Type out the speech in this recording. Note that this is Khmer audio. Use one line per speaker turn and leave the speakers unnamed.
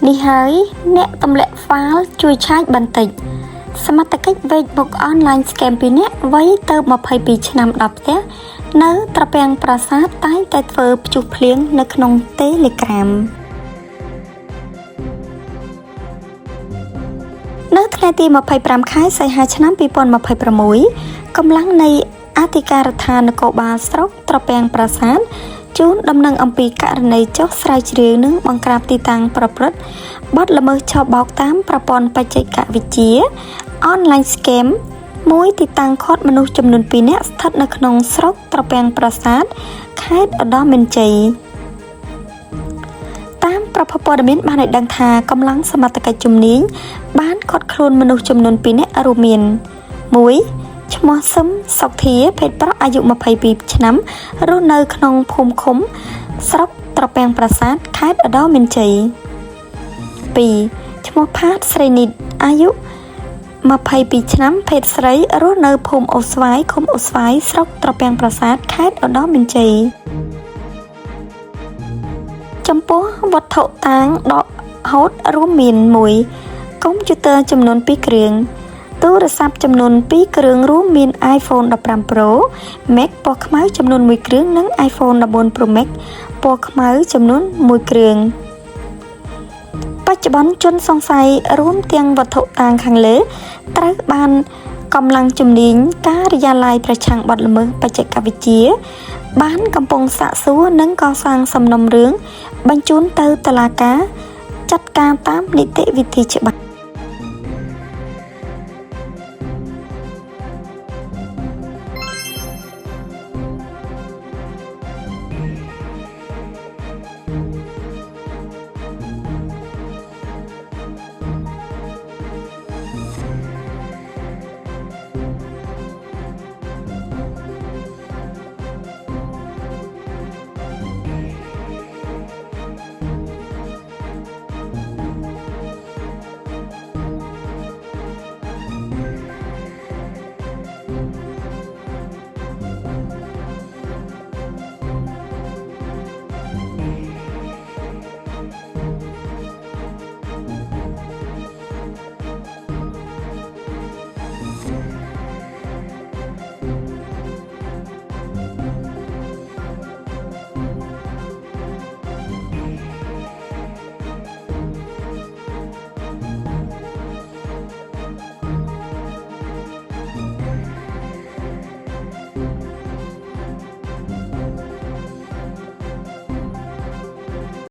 នេះហើយអ្នកទម្លាក់ហ្វាល់ជួយឆាយបន្តិចសមត្ថកិច្ចវេកបុកអនឡាញស្កេមពីអ្នកវ័យទៅ22ឆ្នាំ10ផ្ទះនៅត្រពាំងប្រាសាទតែងតែធ្វើព្យុះភ្លៀងនៅក្នុង Telegram នៅថ្ងៃទី25ខែសីហាឆ្នាំ2026កម្លាំងនៃអធិការដ្ឋាននគរបាលស្រុកត្រពាំងប្រាសាទជូនដំណឹងអំពីករណីចុះស្រាវជ្រាវនិងបង្ក្រាបទីតាំងប្រព្រឹត្តបទល្មើសឆបោកតាមប្រព័ន្ធបច្ចេកវិទ្យា Online Scam មួយទីតាំងឃាត់មនុស្សចំនួន2នាក់ស្ថិតនៅក្នុងស្រុកត្រពាំងប្រាសាទខេត្តឧត្តរមានជ័យតាមប្រភពព័ត៌មានបានឲ្យដឹងថាកម្លាំងសមត្ថកិច្ចជំនាញបានឃាត់ខ្លួនមនុស្សចំនួន2នាក់រួមមាន1ឈ្មោះសឹមសុកធាភេទប្រុសអាយុ22ឆ្នាំរស់នៅក្នុងភូមិឃុំស្រុកត្រពាំងប្រាសាទខេត្តឧត្តរមានជ័យ2ឈ្មោះផាតស្រីនិតអាយុ22ឆ្នាំភេទស្រីរស់នៅភូមិអូស្វាយឃុំអូស្វាយស្រុកត្រពាំងប្រាសាទខេត្តឧត្តរមានជ័យចំពោះវត្ថុតាងដកហូតរួមមាន1កុំព្យូទ័រចំនួន2គ្រឿងទូរស័ព្ទចំនួន2គ្រឿងរួមមាន iPhone 15 Pro Max ពណ៌ខ្មៅចំនួន1គ្រឿងនិង iPhone 14 Pro Max ពណ៌ខ្មៅចំនួន1គ្រឿងបច្ចុប្បន្នជនសង្ស័យរួមទាំងវត្ថុតាងខាងលើត្រូវបានកម្លាំងជំនាញការិយាល័យប្រឆាំងបទល្មើសបច្ចេកវិទ្យាបានកំពុងសាកសួរនិងកសាងសំណុំរឿងបញ្ជូនទៅតុលាការចាត់ការតាមនីតិវិធីច្បាប់